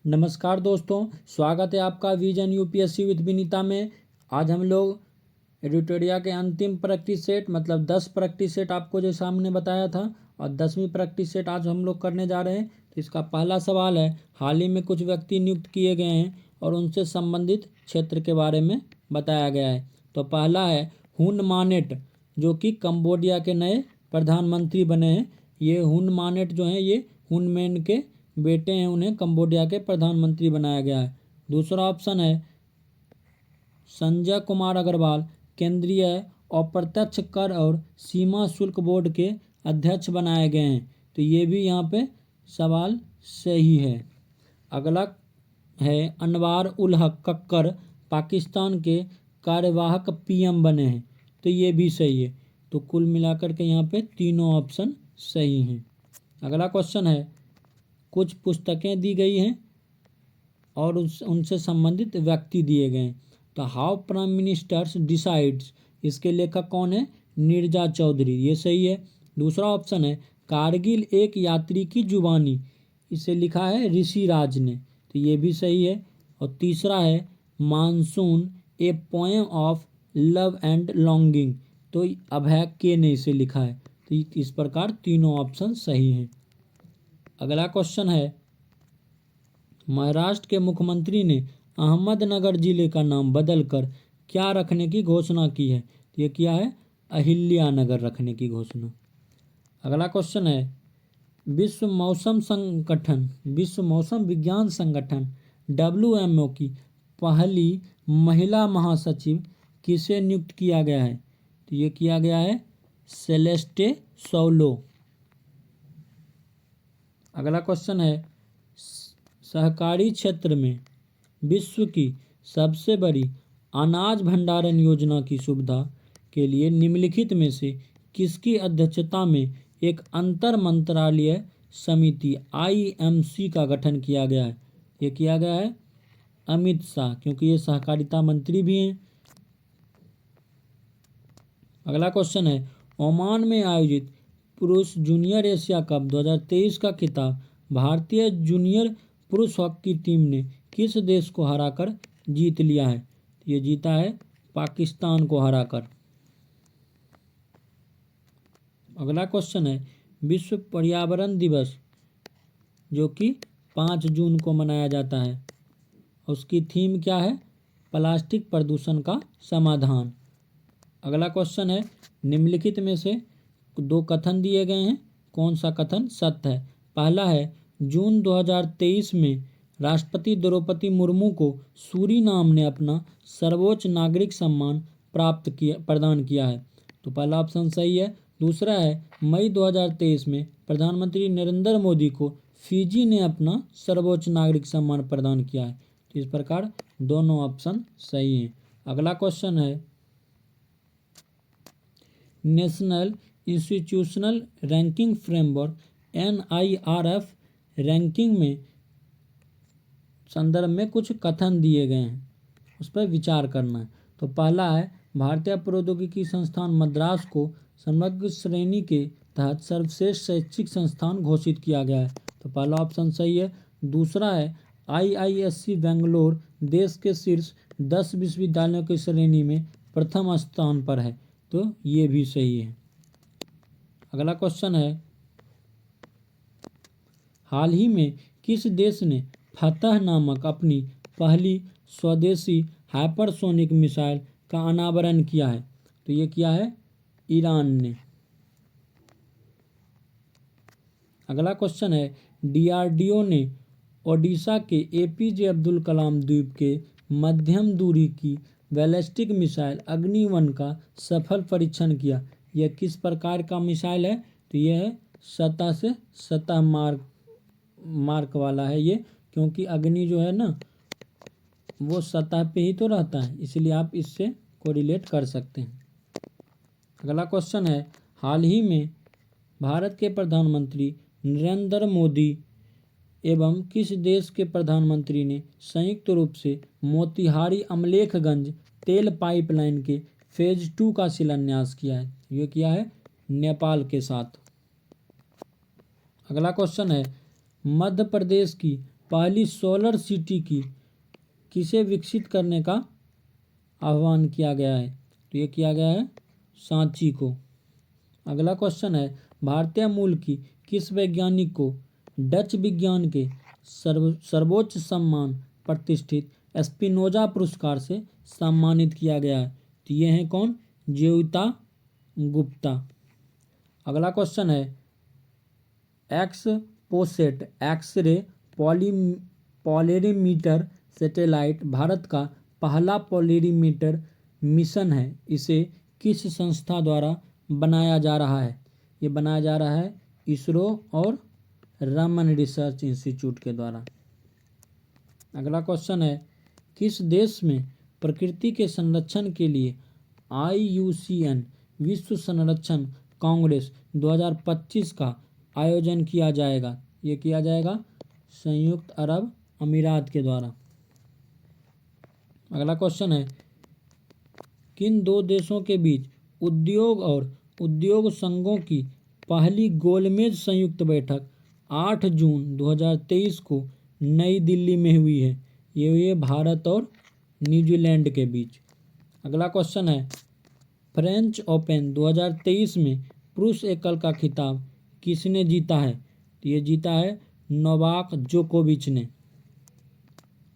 नमस्कार दोस्तों, स्वागत है आपका विजन यूपीएससी विद विनीता में। आज हम लोग एडिटोरिया के अंतिम प्रैक्टिस सेट मतलब 10 प्रैक्टिस सेट आपको जो सामने बताया था और 10वीं प्रैक्टिस सेट आज हम लोग करने जा रहे हैं। तो इसका पहला सवाल है, हाल ही में कुछ व्यक्ति नियुक्त किए गए हैं और उनसे संबंधित क्षेत्र के बारे में बताया गया है। तो पहला है हुन मानेट, जो कि कंबोडिया के नए प्रधानमंत्री बने हैं। ये हुन मानेट जो हैं ये हुन मेन के बेटे हैं, उन्हें कंबोडिया के प्रधानमंत्री बनाया गया है। दूसरा ऑप्शन है संजय कुमार अग्रवाल, केंद्रीय अप्रत्यक्ष कर और सीमा शुल्क बोर्ड के अध्यक्ष बनाए गए हैं। तो ये भी यहाँ पे सवाल सही है। अगला है अनवार उल हक कक्कर, पाकिस्तान के कार्यवाहक पीएम बने हैं। तो ये भी सही है। तो कुल मिलाकर के यहाँ पे तीनों ऑप्शन सही हैं। अगला क्वेश्चन है, कुछ पुस्तकें दी गई हैं और उनसे संबंधित व्यक्ति दिए गए हैं। तो हाउ प्राइम मिनिस्टर्स डिसाइड्स, इसके लेखक कौन है? नीरजा चौधरी, ये सही है। दूसरा ऑप्शन है कारगिल एक यात्री की जुबानी, इसे लिखा है ऋषि राज ने। तो ये भी सही है। और तीसरा है monsoon a poem of love and longing, तो अभय के ने इसे लिखा है। तो इस प्रकार तीनों ऑप्शन सही हैं। अगला क्वेश्चन है, महाराष्ट्र के मुख्यमंत्री ने अहमदनगर जिले का नाम बदलकर क्या रखने की घोषणा की है? तो ये क्या है? अहिल्यानगर रखने की घोषणा। अगला क्वेश्चन है, विश्व मौसम विज्ञान संगठन WMO की पहली महिला महासचिव किसे नियुक्त किया गया है? तो ये किया गया है सेलेस्टे सौलो। अगला क्वेश्चन है, सहकारी क्षेत्र में विश्व की सबसे बड़ी अनाज भंडारण योजना की सुविधा के लिए निम्नलिखित में से किसकी अध्यक्षता में एक अंतर मंत्रालय समिति IMC का गठन किया गया है? ये किया गया है अमित शाह, क्योंकि ये सहकारिता मंत्री भी हैं। अगला क्वेश्चन है, ओमान में आयोजित पुरुष जूनियर एशिया कप 2023 का खिताब भारतीय जूनियर पुरुष हॉकी टीम ने किस देश को हराकर जीत लिया है? ये जीता है पाकिस्तान को हराकर। अगला क्वेश्चन है, विश्व पर्यावरण दिवस जो कि 5 जून को मनाया जाता है, उसकी थीम क्या है? प्लास्टिक प्रदूषण का समाधान। अगला क्वेश्चन है, निम्नलिखित में से 2 कथन दिए गए हैं, कौन सा कथन सत्य है? पहला है, जून 2023 में राष्ट्रपति द्रौपदी मुर्मू को सूरीनाम ने अपना सर्वोच्च नागरिक सम्मान प्रदान किया है। तो पहला ऑप्शन सही है। दूसरा है, मई 2023 में प्रधानमंत्री नरेंद्र मोदी को फिजी ने अपना सर्वोच्च नागरिक सम्मान प्रदान किया है। तो इस प्रकार दोनों ऑप्शन सही हैं। अगला क्वेश्चन है, national institutional ranking framework NIRF ranking में संदर्भ में कुछ कथन दिए गए हैं, उस पर विचार करना है। तो पहला है, भारतीय प्रौद्योगिकी संस्थान मद्रास को समग्र श्रेणी के तहत सर्वश्रेष्ठ शैक्षिक संस्थान घोषित किया गया है। तो पहला ऑप्शन सही है। दूसरा है, IISc बेंगलोर देश के शीर्ष 10 विश्वविद्यालयों की श्रेणी में प्रथम स्थान पर है। तो ये भी सही है। अगला क्वेश्चन है, हाल ही में किस देश ने फतह नामक अपनी पहली स्वदेशी हाइपरसोनिक मिसाइल का अनावरण किया है? तो ये किया है ईरान ने। अगला क्वेश्चन है, DRDO ने ओडिशा के APJ अब्दुल कलाम द्वीप के मध्यम दूरी की बैलिस्टिक मिसाइल अग्नि-1 का सफल परीक्षण किया। यह किस प्रकार का मिसाइल है? तो यह है सतह से सतह मार्क वाला है ये, क्योंकि अग्नि जो है ना वो सतह पे ही तो रहता है, इसलिए आप इससे कोरिलेट कर सकते हैं। अगला क्वेश्चन है, हाल ही में भारत के प्रधानमंत्री नरेंद्र मोदी एवं किस देश के प्रधानमंत्री ने संयुक्त रूप से मोतिहारी अमलेखगंज तेल पाइपलाइन के फेज 2 का शिलान्यास किया है? ये किया है नेपाल के साथ। अगला क्वेश्चन है, मध्य प्रदेश की पहली सोलर सिटी की किसे विकसित करने का आह्वान किया गया है? तो ये किया गया है सांची को। अगला क्वेश्चन है, भारतीय मूल की किस वैज्ञानिक को डच विज्ञान के सर्वोच्च सम्मान प्रतिष्ठित स्पिनोजा पुरस्कार से सम्मानित किया गया है? तो ये हैं कौन? ज्योतिता गुप्ता। अगला क्वेश्चन है, XPoSat X ray polarimeter satellite Bharat का पहला पोलरीमीटर मिशन है। इसे किस संस्था द्वारा बनाया जा रहा है? ये बनाया जा रहा है इसरो और रमन रिसर्च इंस्टीट्यूट के द्वारा। अगला क्वेश्चन है, किस देश में प्रकृति के संरक्षण के लिए IUCN विश्व संरक्षण कांग्रेस 2025 का आयोजन किया जाएगा? ये किया जाएगा संयुक्त अरब अमीरात के द्वारा। अगला क्वेश्चन है, किन दो देशों के बीच उद्योग और उद्योग संघों की पहली गोलमेज संयुक्त बैठक 8 जून 2023 को नई दिल्ली में हुई है? ये भारत और न्यूजीलैंड के बीच। अगला क्वेश्चन है, फ्रेंच ओपन 2023 में पुरुष एकल का खिताब किसने जीता है? तो ये जीता है नोवाक जोकोविच ने।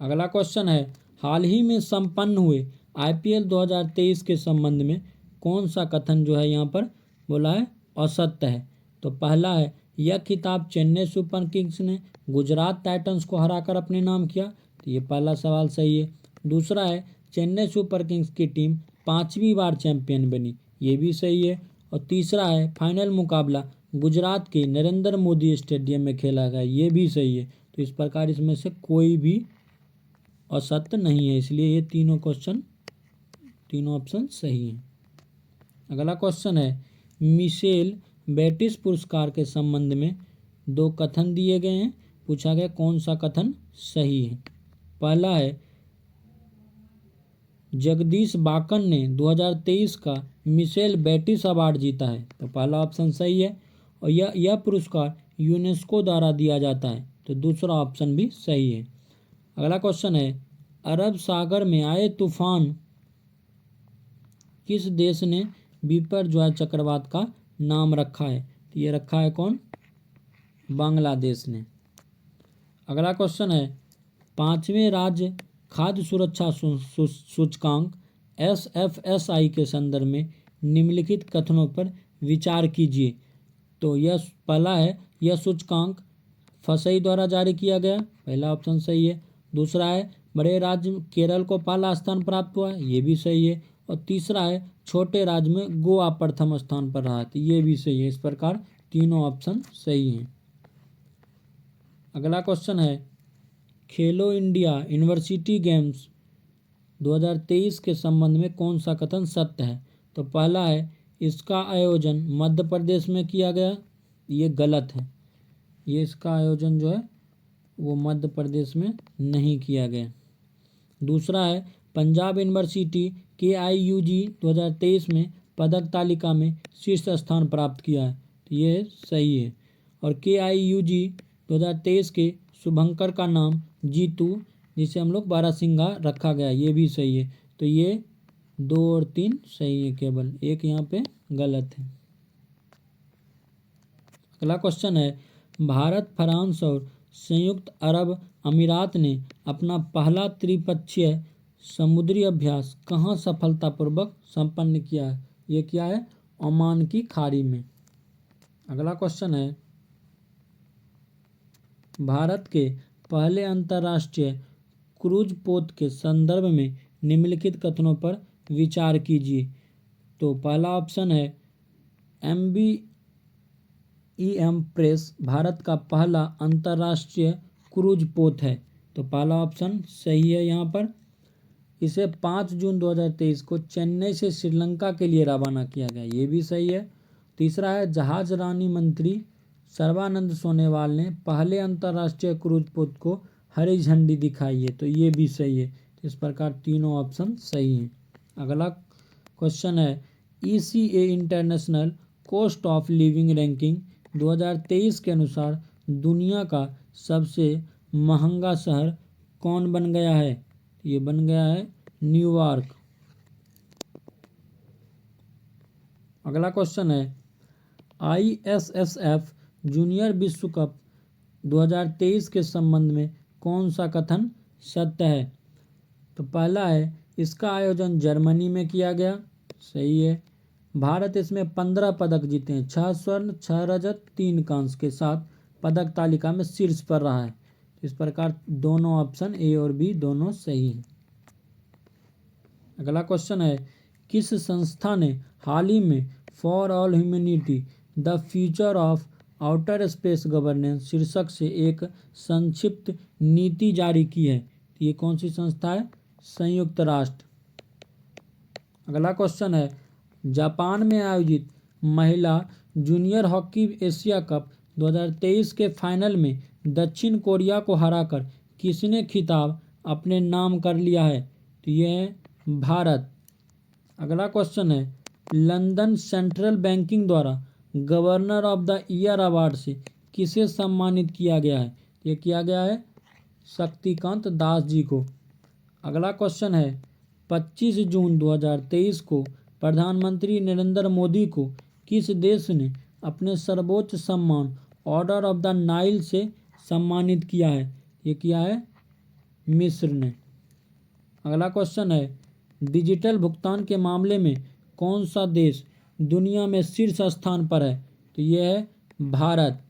अगला क्वेश्चन है, हाल ही में संपन्न हुए IPL 2023 के संबंध में कौन सा कथन जो है यहाँ पर बोला है असत्य है? तो पहला है, यह खिताब चेन्नई सुपर किंग्स ने गुजरात टाइटंस को हराकर अपने नाम किया। तो ये पहला सवाल सही है। दूसरा है, चेन्नई सुपर किंग्स की टीम 5वीं बार चैंपियन बनी। ये भी सही है। और तीसरा है, फाइनल मुकाबला गुजरात के नरेंद्र मोदी स्टेडियम में खेला गया। ये भी सही है। तो इस प्रकार इसमें से कोई भी असत्य नहीं है, इसलिए ये तीनों ऑप्शन सही हैं। अगला क्वेश्चन है, मिशेल बेटिस पुरस्कार के संबंध में 2 कथन दिए गए हैं। पूछा गया कौन सा कथन सही है? पहला है, जगदीश बाकन ने 2023 का मिशेल बेटिस अवार्ड जीता है। तो पहला ऑप्शन सही है। और यह पुरस्कार यूनेस्को द्वारा दिया जाता है। तो दूसरा ऑप्शन भी सही है। अगला क्वेश्चन है, अरब सागर में आए तूफान किस देश ने बिपरजॉय चक्रवात का नाम रखा है? तो ये रखा है कौन? बांग्लादेश ने। अगला क्वेश्चन है, 5वें राज्य खाद्य सुरक्षा सूचकांक SFSI के संदर्भ में निम्नलिखित कथनों पर विचार कीजिए। तो यह पहला है, यह सूचकांक FSI द्वारा जारी किया गया। पहला ऑप्शन सही है। दूसरा है, बड़े राज्य केरल को पहला स्थान प्राप्त हुआ। ये भी सही है। और तीसरा है, छोटे राज्य में गोवा प्रथम स्थान पर रहा। तो ये भी सही है। इस प्रकार तीनों ऑप्शन सही हैं। अगला क्वेश्चन है, खेलो इंडिया यूनिवर्सिटी गेम्स 2023 के संबंध में कौन सा कथन सत्य है? तो पहला है, इसका आयोजन मध्य प्रदेश में किया गया। ये गलत है। ये इसका आयोजन जो है वो मध्य प्रदेश में नहीं किया गया। दूसरा है, पंजाब यूनिवर्सिटी KIUG 2023 में पदक तालिका में शीर्ष स्थान प्राप्त किया है। तो ये सही है। और KIUG 2023 के शुभंकर का नाम जीतू, जिसे हम लोग बारासिंगा रखा गया। ये भी सही है। तो ये 2 और 3 सही है, केवल एक यहाँ पे गलत है। अगला क्वेश्चन है, भारत, फ्रांस और संयुक्त अरब अमीरात ने अपना पहला त्रिपक्षीय समुद्री अभ्यास कहाँ सफलतापूर्वक संपन्न किया है? ये क्या है? ओमान की खाड़ी में। अगला क्वेश्चन है, भारत के पहले अंतर्राष्ट्रीय क्रूज पोत के संदर्भ में निम्नलिखित कथनों पर विचार कीजिए। तो पहला ऑप्शन है, MBEM प्रेस भारत का पहला अंतर्राष्ट्रीय क्रूज पोत है। तो पहला ऑप्शन सही है यहाँ पर। इसे 5 जून 2023 को चेन्नई से श्रीलंका के लिए रवाना किया गया। ये भी सही है। तीसरा है, जहाज रानी मंत्री सर्बानंद सोनोवाल ने पहले अंतर्राष्ट्रीय क्रूज पोत को हरी झंडी दिखाई है। तो ये भी सही है। इस प्रकार तीनों ऑप्शन सही हैं। अगला क्वेश्चन है, ECA international cost of living ranking 2023 के अनुसार दुनिया का सबसे महंगा शहर कौन बन गया है? ये बन गया है न्यूयॉर्क। अगला क्वेश्चन है ISSF जूनियर विश्व कप 2023 के संबंध में कौन सा कथन सत्य है? तो पहला है इसका आयोजन जर्मनी में किया गया, सही है। भारत इसमें 15 पदक जीते हैं, 6 स्वर्ण 6 रजत 3 कांस्य के साथ पदक तालिका में शीर्ष पर रहा है। इस प्रकार दोनों ऑप्शन ए और बी दोनों सही हैं। अगला क्वेश्चन है किस संस्था ने हाल ही में for all humanity the future of outer space governance शीर्षक से एक संक्षिप्त नीति जारी की है? ये कौन सी संस्था है? संयुक्त राष्ट्र। अगला क्वेश्चन है जापान में आयोजित महिला जूनियर हॉकी एशिया कप 2023 के फाइनल में दक्षिण कोरिया को हराकर किसने खिताब अपने नाम कर लिया है? तो यह है भारत। अगला क्वेश्चन है लंदन सेंट्रल बैंकिंग द्वारा governor of the year award से किसे सम्मानित किया गया है? ये किया गया है शक्तिकांत दास जी को। अगला क्वेश्चन है 25 जून 2023 को प्रधानमंत्री नरेंद्र मोदी को किस देश ने अपने सर्वोच्च सम्मान ऑर्डर ऑफ द नाइल से सम्मानित किया है? ये किया है मिस्र ने। अगला क्वेश्चन है डिजिटल भुगतान के मामले में कौन सा देश दुनिया में शीर्ष स्थान पर है? तो यह है भारत।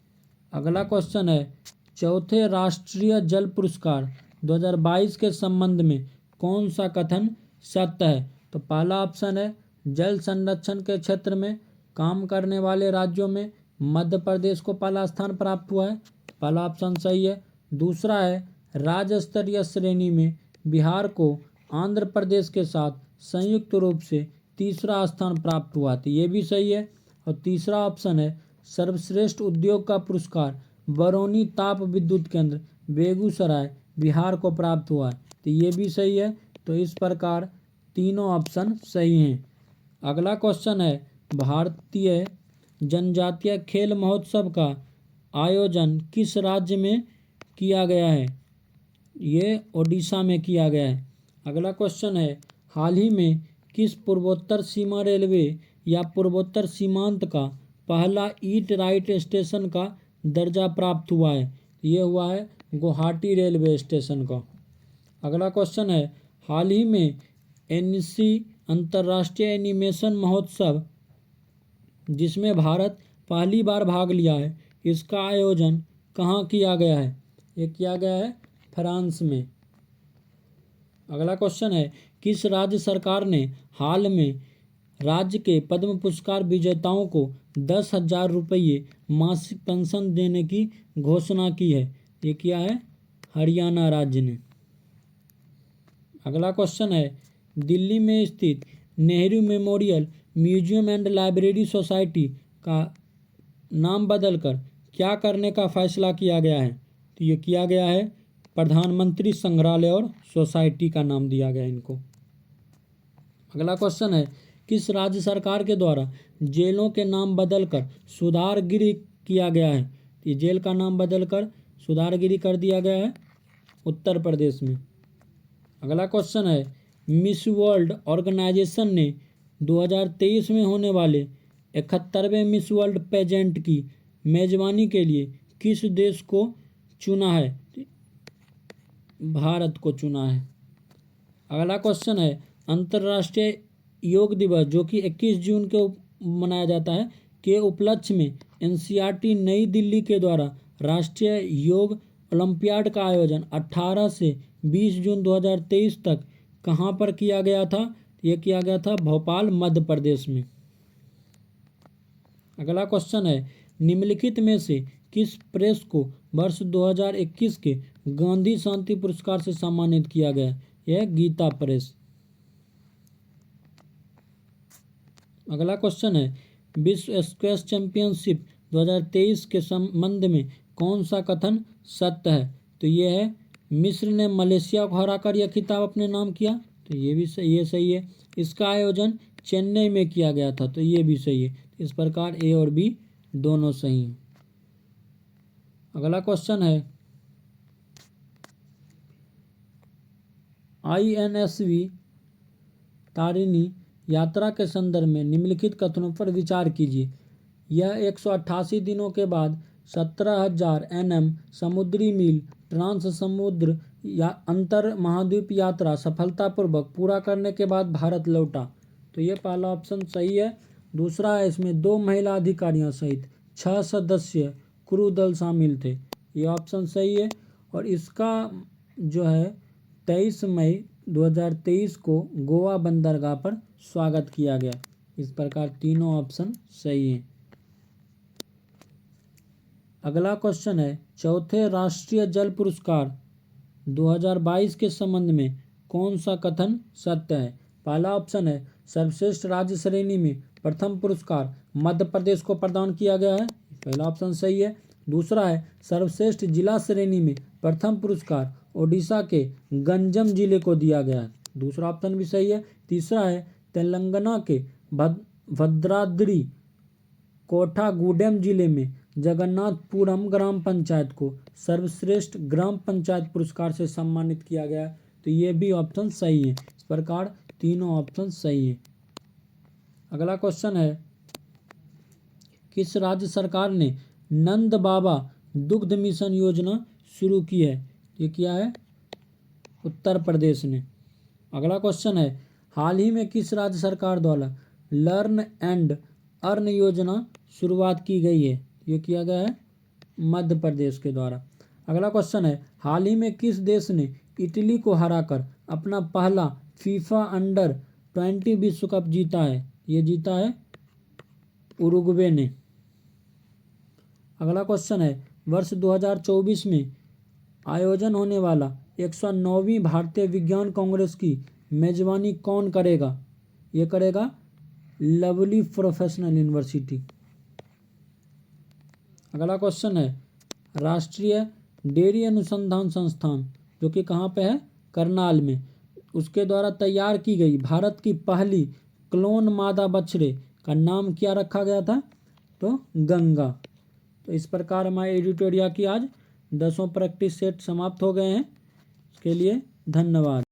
अगला क्वेश्चन है चौथे राष्ट्रीय जल पुरस्कार 2022 के संबंध में कौन सा कथन सत्य है? तो पहला ऑप्शन है जल संरक्षण के क्षेत्र में काम करने वाले राज्यों में मध्य प्रदेश को पहला स्थान प्राप्त हुआ है, पहला ऑप्शन सही है। दूसरा है राज्य स्तरीय श्रेणी में बिहार को आंध्र प्रदेश के साथ संयुक्त रूप से तीसरा स्थान प्राप्त हुआ, तो ये भी सही है। और तीसरा ऑप्शन है सर्वश्रेष्ठ उद्योग का पुरस्कार बरौनी ताप विद्युत केंद्र बेगूसराय बिहार को प्राप्त हुआ है, तो ये भी सही है। तो इस प्रकार तीनों ऑप्शन सही हैं। अगला क्वेश्चन है भारतीय जनजातीय खेल महोत्सव का आयोजन किस राज्य में किया गया है? ये ओडिशा में किया गया है। अगला क्वेश्चन है हाल ही में किस पूर्वोत्तर सीमा रेलवे या पूर्वोत्तर सीमांत का पहला ईट राइट स्टेशन का दर्जा प्राप्त हुआ है? ये हुआ है गुवाहाटी रेलवे स्टेशन का। अगला क्वेश्चन है हाल ही में एनसी अंतर्राष्ट्रीय एनिमेशन महोत्सव जिसमें भारत पहली बार भाग लिया है, इसका आयोजन कहाँ किया गया है? ये किया गया है फ्रांस में। अगला क्वेश्चन है किस राज्य सरकार ने हाल में राज्य के पद्म पुरस्कार विजेताओं को 10,000 रुपये मासिक पेंशन देने की घोषणा की है? ये किया है हरियाणा राज्य ने। अगला क्वेश्चन है दिल्ली में स्थित Nehru memorial museum and library society का नाम बदलकर क्या करने का फैसला किया गया है? तो ये किया गया है प्रधानमंत्री संग्रहालय और सोसाइटी का नाम दिया गया इनको। अगला क्वेश्चन है किस राज्य सरकार के द्वारा जेलों के नाम बदलकर सुधारगिरी किया गया है? ये जेल का नाम बदलकर सुधारगिरी कर दिया गया है उत्तर प्रदेश में। अगला क्वेश्चन है मिस वर्ल्ड ऑर्गेनाइजेशन ने 2023 में होने वाले 71वें मिस वर्ल्ड पेजेंट की मेजबानी के लिए किस देश को चुना है? भारत को चुना है। अगला क्वेश्चन है अंतर्राष्ट्रीय योग दिवस जो कि 21 जून को मनाया जाता है के उपलक्ष्य में एनसीईआरटी नई दिल्ली के द्वारा राष्ट्रीय योग ओलंपियाड का आयोजन 18 से 20 जून 2023 तक कहाँ पर किया गया था? ये किया गया था भोपाल मध्य प्रदेश में। अगला क्वेश्चन है निम्नलिखित में से किस प्रेस को वर्ष 2021 के गांधी शांति पुरस्कार से सम्मानित किया गया? यह गीता प्रेस। अगला क्वेश्चन है विश्व स्क्वैश चैंपियनशिप 2023 के संबंध में कौन सा कथन सत्य है? तो ये है मिस्र ने मलेशिया को हराकर यह खिताब अपने नाम किया, तो ये भी सही, ये सही है। इसका आयोजन चेन्नई में किया गया था, तो ये भी सही है। इस प्रकार ए और बी दोनों सही हैं। अगला क्वेश्चन है INSV तारिणी यात्रा के संदर्भ में निम्नलिखित कथनों पर विचार कीजिए। यह 188 दिनों के बाद 17,000 NM समुद्री मील ट्रांस समुद्र या अंतर महाद्वीप यात्रा सफलतापूर्वक पूरा करने के बाद भारत लौटा। तो ये पहला ऑप्शन सही है। दूसरा है, इसमें 2 महिला अधिकारियों सहित 6 सदस्य क्रू दल शामिल थे। ये ऑप्शन सही है। और इसका जो है 23 मई 2023 को गोवा बंदरगाह पर स्वागत किया गया। इस प्रकार तीनों ऑप्शन सही हैं। अगला क्वेश्चन है, चौथे राष्ट्रीय जल पुरस्कार 2022 के संबंध में कौन सा कथन सत्य है? पहला ऑप्शन है, सर्वश्रेष्ठ राज्य श्रेणी में प्रथम पुरस्कार मध्य प्रदेश को प्रदान किया गया है। पहला ऑप्शन सही है। दूसरा है, सर्वश्रेष्ठ जिला श्रेणी में प्रथम पुरस्कार ओडिशा के गंजम जिले को दिया गया है। दूसरा ऑप्शन भी सही है। तीसरा है, तेलंगाना के भद्राद्री कोठागुडेम जिले में जगन्नाथपुरम ग्राम पंचायत को सर्वश्रेष्ठ ग्राम पंचायत पुरस्कार से सम्मानित किया गया। तो ये भी ऑप्शन सही है। इस प्रकार तीनों ऑप्शन सही है। अगला क्वेश्चन है, किस राज्य सरकार ने नंद बाबा दुग्ध मिशन योजना शुरू की है? ये क्या है? उत्तर प्रदेश ने। अगला क्वेश्चन है, हाल ही में किस राज्य सरकार द्वारा लर्न एंड अर्न योजना शुरुआत की गई है? ये किया गया है मध्य प्रदेश के द्वारा। अगला क्वेश्चन है, हाल ही में किस देश ने इटली को हराकर अपना पहला फीफा अंडर-20 विश्व कप जीता है? ये जीता है उरुग्वे ने। अगला क्वेश्चन है, वर्ष 2024 में आयोजन होने वाला 109वीं भारतीय विज्ञान कांग्रेस की मेजबानी कौन करेगा? ये करेगा लवली प्रोफेशनल यूनिवर्सिटी। अगला क्वेश्चन है, राष्ट्रीय डेयरी अनुसंधान संस्थान जो कि कहाँ पे है? करनाल में, उसके द्वारा तैयार की गई भारत की पहली क्लोन मादा बछड़े का नाम क्या रखा गया था? तो गंगा। तो इस प्रकार हमारे एडिटोरिया की आज 10 प्रैक्टिस सेट समाप्त हो गए हैं। इसके लिए धन्यवाद।